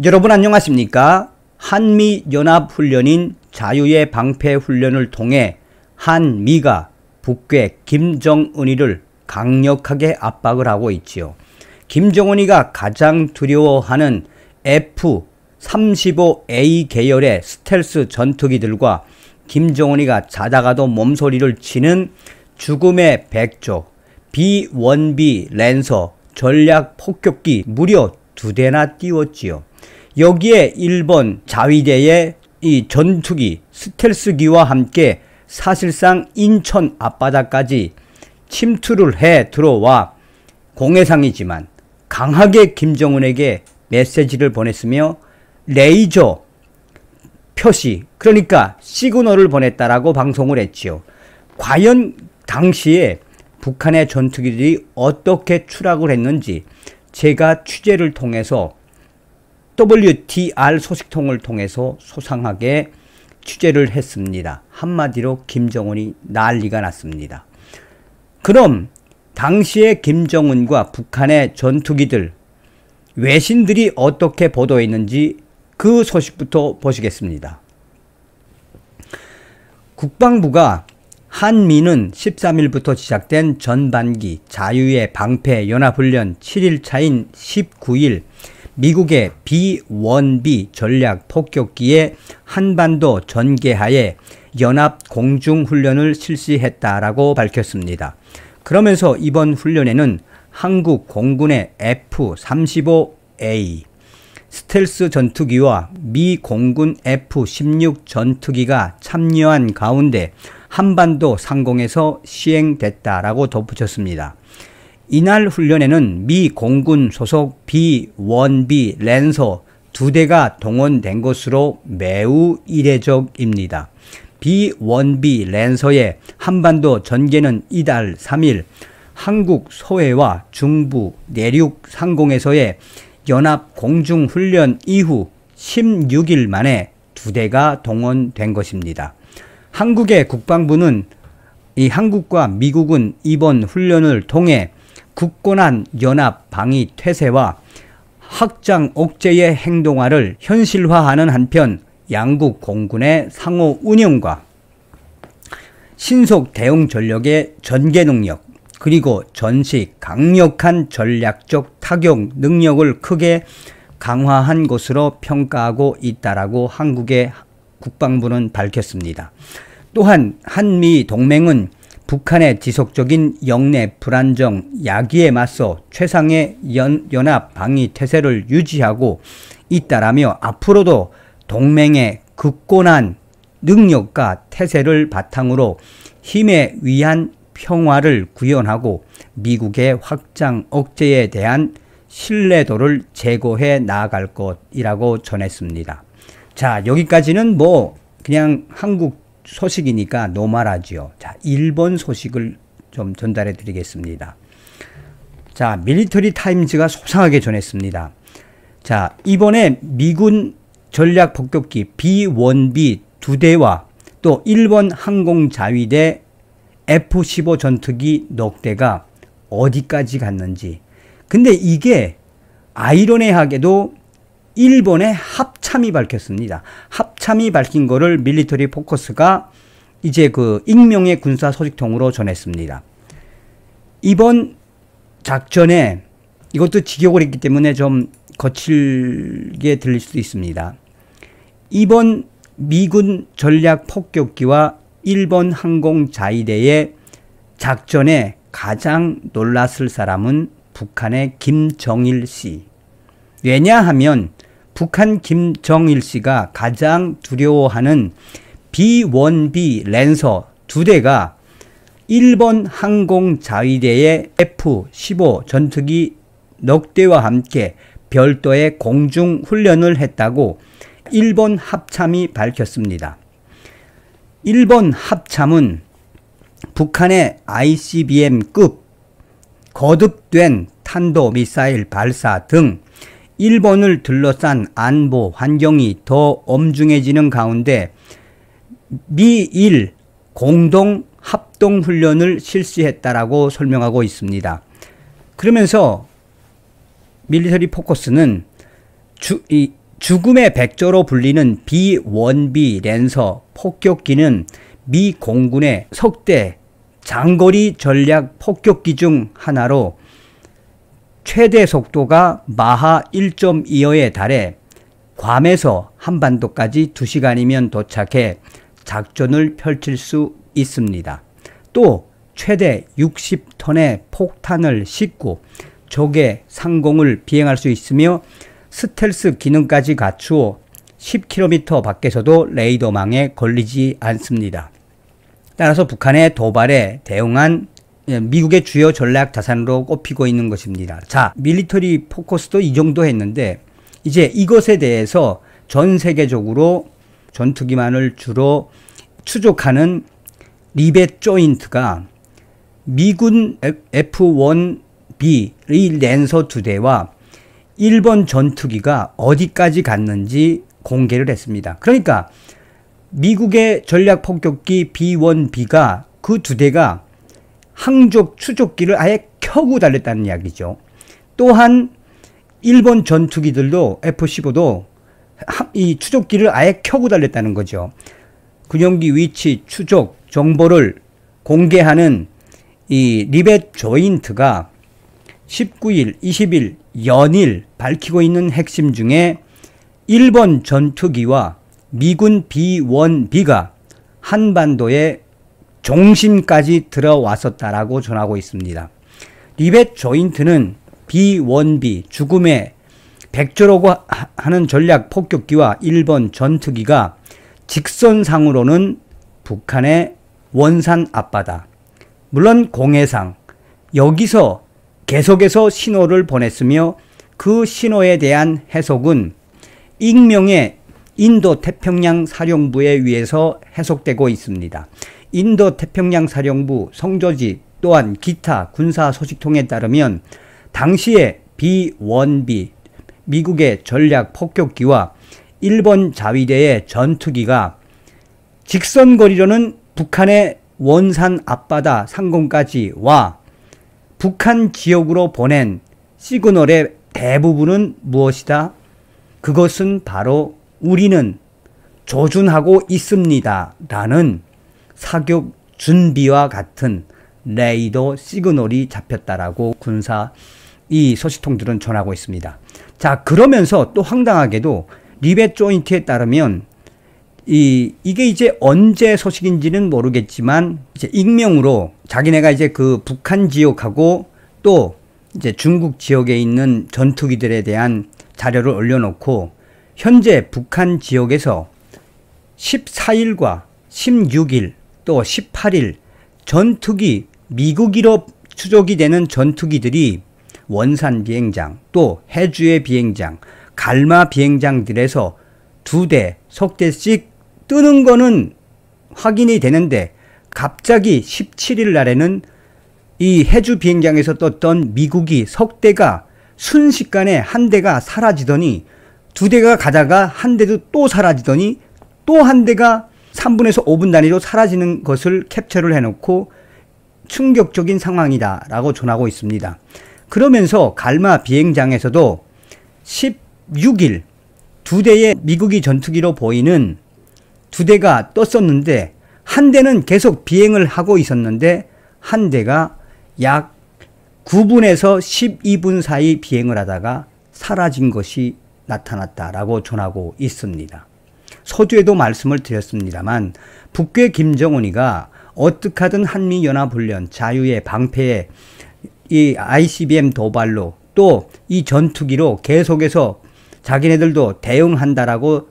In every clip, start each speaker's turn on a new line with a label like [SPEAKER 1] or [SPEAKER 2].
[SPEAKER 1] 여러분 안녕하십니까? 한미연합훈련인 자유의 방패훈련을 통해 한미가 북괴 김정은이를 강력하게 압박을 하고 있지요. 김정은이가 가장 두려워하는 F-35A 계열의 스텔스 전투기들과 김정은이가 자다가도 몸소리를 치는 죽음의 백조 B-1B 랜서 전략 폭격기 무려 2대나 띄웠지요. 여기에 일본 자위대의 이 전투기 스텔스기와 함께 사실상 인천 앞바다까지 침투를 해 들어와 공해상이지만 강하게 김정은에게 메시지를 보냈으며 레이저 표시, 그러니까 시그널을 보냈다라고 방송을 했지요. 과연 당시에 북한의 전투기들이 어떻게 추락을 했는지 제가 취재를 통해서 WTR 소식통을 통해서 소상하게 취재를 했습니다. 한마디로 김정은이 난리가 났습니다. 그럼 당시에 김정은과 북한의 전투기들, 외신들이 어떻게 보도했는지 그 소식부터 보시겠습니다. 국방부가 한미는 13일부터 시작된 전반기 자유의 방패 연합훈련 7일차인 19일 미국의 B-1B 전략 폭격기의 한반도 전개하에 연합 공중훈련을 실시했다라고 밝혔습니다. 그러면서 이번 훈련에는 한국 공군의 F-35A 스텔스 전투기와 미 공군 F-16 전투기가 참여한 가운데 한반도 상공에서 시행됐다라고 덧붙였습니다. 이날 훈련에는 미 공군 소속 B-1B 랜서 2대가 동원된 것으로 매우 이례적입니다. B-1B 랜서의 한반도 전개는 이달 3일 한국 서해와 중부 내륙 상공에서의 연합 공중훈련 이후 16일 만에 2대가 동원된 것입니다. 한국의 국방부는 이 한국과 미국은 이번 훈련을 통해 굳건한 연합 방위 태세와 확장 억제의 행동화를 현실화하는 한편 양국 공군의 상호 운영과 신속 대응 전력의 전개 능력 그리고 전시 강력한 전략적 타격 능력을 크게 강화한 것으로 평가하고 있다라고 한국의 국방부는 밝혔습니다. 또한 한미 동맹은 북한의 지속적인 영내 불안정 야기에 맞서 최상의 연합 방위 태세를 유지하고 있다라며 앞으로도 동맹의 굳건한 능력과 태세를 바탕으로 힘에 의한 평화를 구현하고 미국의 확장 억제에 대한 신뢰도를 제고해 나아갈 것이라고 전했습니다. 자, 여기까지는 뭐 그냥 한국 소식이니까 노말하지요. 자, 일본 소식을 좀 전달해 드리겠습니다. 자, 밀리터리 타임즈가 소상하게 전했습니다. 자, 이번에 미군 전략 폭격기 B-1B 2대와 또 일본 항공자위대 F-15 전투기 넉 대가 어디까지 갔는지. 근데 이게 아이러니하게도 일본의 합참이 밝혔습니다. 합참이 밝힌 거를 밀리터리 포커스가 이제 그 익명의 군사 소식통으로 전했습니다. 이번 작전에 이것도 직역을 했기 때문에 좀 거칠게 들릴 수도 있습니다. 이번 미군 전략 폭격기와 일본 항공자위대의 작전에 가장 놀랐을 사람은 북한의 김정일 씨. 왜냐하면 북한 김정일 씨가 가장 두려워하는 B-1B 랜서 2대가 일본 항공자위대의 F-15 전투기 넉 대와 함께 별도의 공중훈련을 했다고 일본 합참이 밝혔습니다. 일본 합참은 북한의 ICBM급 거듭된 탄도미사일 발사 등 일본을 둘러싼 안보 환경이 더 엄중해지는 가운데 미일 공동 합동훈련을 실시했다라고 설명하고 있습니다. 그러면서 밀리터리 포커스는 죽음의 백조로 불리는 B-1B 랜서 폭격기는 미 공군의 석대 장거리 전략 폭격기 중 하나로 최대 속도가 마하 1.25에 달해 괌에서 한반도까지 2시간이면 도착해 작전을 펼칠 수 있습니다. 또 최대 60톤의 폭탄을 싣고 적의 상공을 비행할 수 있으며 스텔스 기능까지 갖추어 10km 밖에서도 레이더망에 걸리지 않습니다. 따라서 북한의 도발에 대응한 미국의 주요 전략 자산으로 꼽히고 있는 것입니다. 자, 밀리터리 포커스도 이 정도 했는데 이제 이것에 대해서 전 세계적으로 전투기만을 주로 추적하는 리벳 조인트가 미군 F-1B 랜서 2대와 일본 전투기가 어디까지 갔는지 공개를 했습니다. 그러니까 미국의 전략 폭격기 B-1B가 그 2대가 항적 추적기를 아예 켜고 달렸다는 이야기죠. 또한 일본 전투기들도 F-15도 이 추적기를 아예 켜고 달렸다는 거죠. 군용기 위치 추적 정보를 공개하는 이 리벳 조인트가 19일, 20일 연일 밝히고 있는 핵심 중에 일본 전투기와 미군 B-1B가 한반도의 중심까지 들어왔었다라고 전하고 있습니다. 리벳 조인트는 B-1B 죽음의 백조라고 하는 전략 폭격기와 일본 전투기가 직선상으로는 북한의 원산 앞바다, 물론 공해상 여기서 계속해서 신호를 보냈으며 그 신호에 대한 해석은 익명의 인도태평양 사령부에 의해서 해석되고 있습니다. 인도태평양 사령부 성조지 또한 기타 군사 소식통에 따르면 당시에 B-1B 미국의 전략 폭격기와 일본 자위대의 전투기가 직선거리로는 북한의 원산 앞바다 상공까지 와 북한 지역으로 보낸 시그널의 대부분은 무엇이다? 그것은 바로 우리는 조준하고 있습니다 라는 사격 준비와 같은 레이더 시그널이 잡혔다라고 군사 이 소식통들은 전하고 있습니다. 자, 그러면서 또 황당하게도 리벳 조인트에 따르면 이게 이제 언제 소식인지는 모르겠지만 이제 익명으로 자기네가 이제 그 북한 지역하고 또 이제 중국 지역에 있는 전투기들에 대한 자료를 올려놓고 현재 북한 지역에서 14일과 16일 또 18일 전투기 미국이로 추적이 되는 전투기들이 원산 비행장 또 해주의 비행장 갈마 비행장들에서 2대 석대씩 뜨는 거는 확인이 되는데 갑자기 17일 날에는 이 해주 비행장에서 떴던 미국이 석대가 순식간에 한 대가 사라지더니 2대가 가다가 한 대도 또 사라지더니 또 한 대가 3분에서 5분 단위로 사라지는 것을 캡처를 해놓고 충격적인 상황이다 라고 전하고 있습니다. 그러면서 갈마 비행장에서도 16일 2대의 미국이 전투기로 보이는 2대가 떴었는데 한 대는 계속 비행을 하고 있었는데 한 대가 약 9분에서 12분 사이 비행을 하다가 사라진 것이 나타났다라고 전하고 있습니다. 서두에도 말씀을 드렸습니다만 북괴 김정은이가 어떻게 하든 한미연합훈련 자유의 방패에 이 ICBM 도발로 또 이 전투기로 계속해서 자기네들도 대응한다라고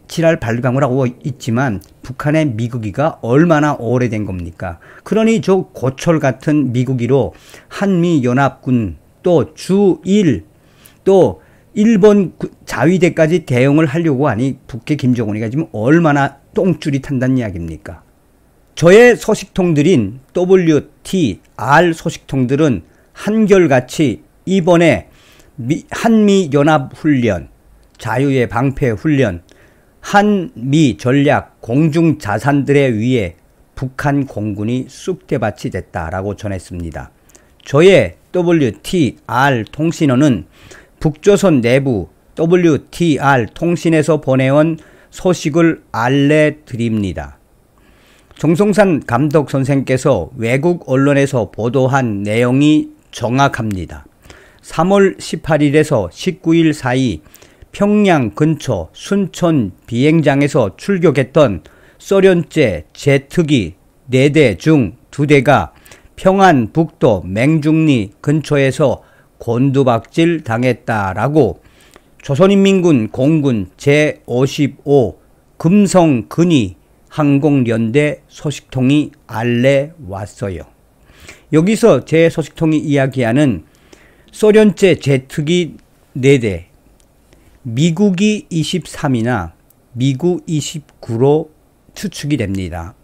[SPEAKER 1] 지랄 발광을 하고 있지만 북한의 미국이가 얼마나 오래된 겁니까? 그러니 저 고철 같은 미국이로 한미연합군 또 주1 또 일본 자위대까지 대응을 하려고 하니 북괴 김정은이가 지금 얼마나 똥줄이 탄다는 이야기입니까? 저의 소식통들인 WTR 소식통들은 한결같이 이번에 한미연합훈련, 자유의 방패훈련, 한미 전략 공중 자산들에 의해 북한 공군이 쑥대밭이 됐다라고 전했습니다. 저의 WTR 통신원은 북조선 내부 WTR 통신에서 보내온 소식을 알려드립니다. 정성산 감독 선생께서 외국 언론에서 보도한 내용이 정확합니다. 3월 18일에서 19일 사이 평양 근처 순천 비행장에서 출격했던 소련제 제트기 4대 중 2대가 평안북도 맹중리 근처에서 곤두박질 당했다라고 조선인민군 공군 제55 금성근위 항공연대 소식통이 알려왔어요. 여기서 제 소식통이 이야기하는 소련제 제트기 4대, 미국이 23이나 미국 29로 추측이 됩니다.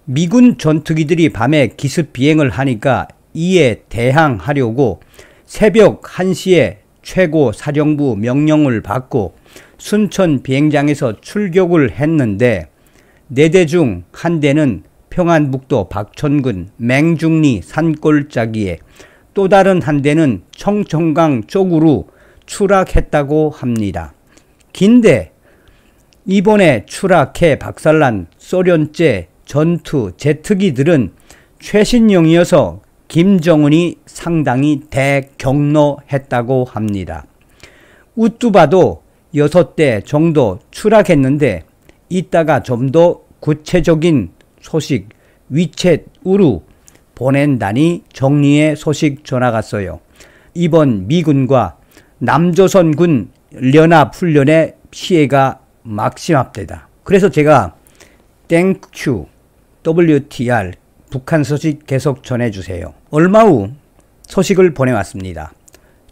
[SPEAKER 1] 미군 전투기들이 밤에 기습 비행을 하니까 이에 대항하려고 새벽 1시에 최고 사령부 명령을 받고 순천 비행장에서 출격을 했는데 4대 중 1대는 평안북도 박천군 맹중리 산골짜기에 또 다른 1대는 청천강 쪽으로 추락했다고 합니다. 긴데 이번에 추락해 박살난 소련제 전투 제트기들은 최신형이어서 김정은이 상당히 대경로했다고 합니다. 우뚜바도 6대 정도 추락했는데 이따가 좀 더 구체적인 소식 위챗으로 보낸다니 정리의 소식 전화갔어요. 이번 미군과 남조선군 연합훈련의 피해가 막심합니다. 그래서 제가 땡큐 WTR 북한 소식 계속 전해주세요. 얼마 후 소식을 보내왔습니다.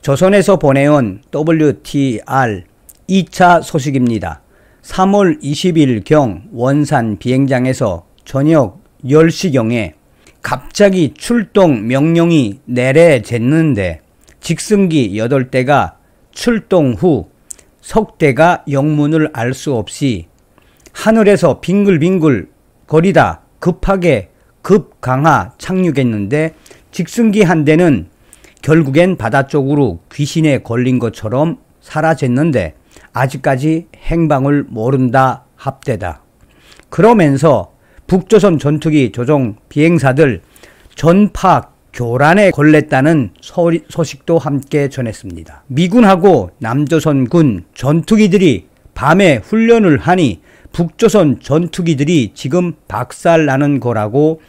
[SPEAKER 1] 조선에서 보내온 WTR 2차 소식입니다. 3월 20일경 원산 비행장에서 저녁 10시경에 갑자기 출동 명령이 내려졌는데 직승기 8대가 출동 후 석 대가 영문을 알 수 없이 하늘에서 빙글빙글 거리다 급하게 급강하 착륙했는데 직승기 1대는 결국엔 바다 쪽으로 귀신에 걸린 것처럼 사라졌는데 아직까지 행방을 모른다 합대다. 그러면서 북조선 전투기 조종 비행사들 전파 교란에 걸렸다는 소식도 함께 전했습니다. 미군하고 남조선군 전투기들이 밤에 훈련을 하니 북조선 전투기들이 지금 박살나는 거라고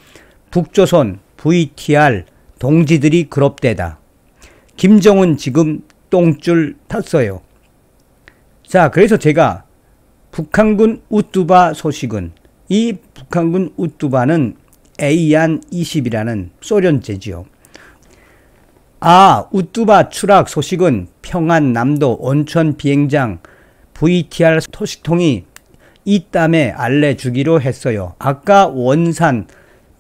[SPEAKER 1] 북조선 VTR 동지들이 그럽대다. 김정은 지금 똥줄 탔어요. 자, 그래서 제가 북한군 우뚜바 소식은 이 북한군 우뚜바는 AN-20이라는 소련제지요. 우뚜바 추락 소식은 평안남도 온천 비행장 VTR 소식통이 이땀에 알려주기로 했어요. 아까 원산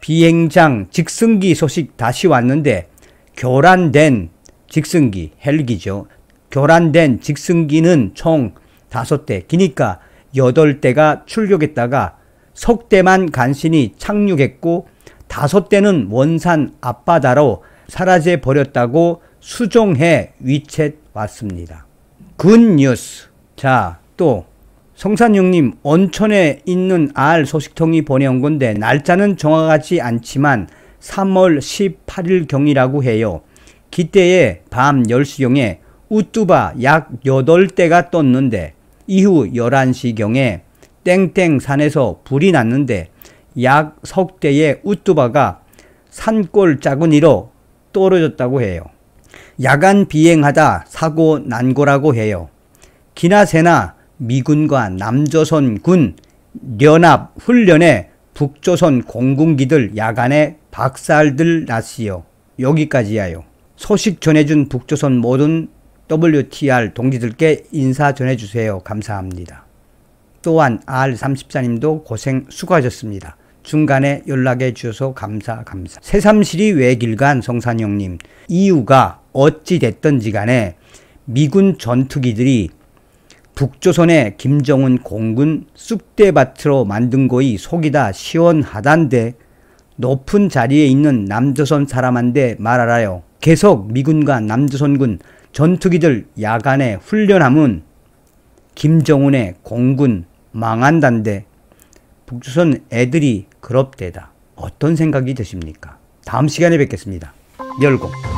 [SPEAKER 1] 비행장 직승기 소식 다시 왔는데 교란된 직승기, 헬기죠. 교란된 직승기는 총 5대, 그러니까 8대가 출격했다가 석 대만 간신히 착륙했고 5대는 원산 앞바다로 사라져 버렸다고 수정해 위챗 왔습니다. 굿뉴스. 자, 또 성산형님 온천에 있는 알 소식통이 보내온 건데 날짜는 정확하지 않지만 3월 18일경이라고 해요. 그때에 밤 10시경에 우뚜바 약 8대가 떴는데 이후 11시경에 땡땡산에서 불이 났는데 약 석 대의 우뚜바가 산골 짜구니로 떨어졌다고 해요. 야간 비행하다 사고 난 거라고 해요. 기나새나 미군과 남조선군 연합 훈련에 북조선 공군기들 야간에 박살들 났지요. 여기까지야요. 소식 전해준 북조선 모든 WTR 동지들께 인사 전해주세요. 감사합니다. 또한 R34님도 고생 수고하셨습니다. 중간에 연락해 주셔서 감사. 새삼시리 외길간 성산형님, 이유가 어찌 됐든지 간에 미군 전투기들이 북조선의 김정은 공군 쑥대밭으로 만든 거이 속이 다 시원하단데 높은 자리에 있는 남조선 사람한테 말하라요. 계속 미군과 남조선군 전투기들 야간에 훈련하면 김정은의 공군 망한단데 북조선 애들이 그럽대다. 어떤 생각이 드십니까? 다음 시간에 뵙겠습니다. 열공.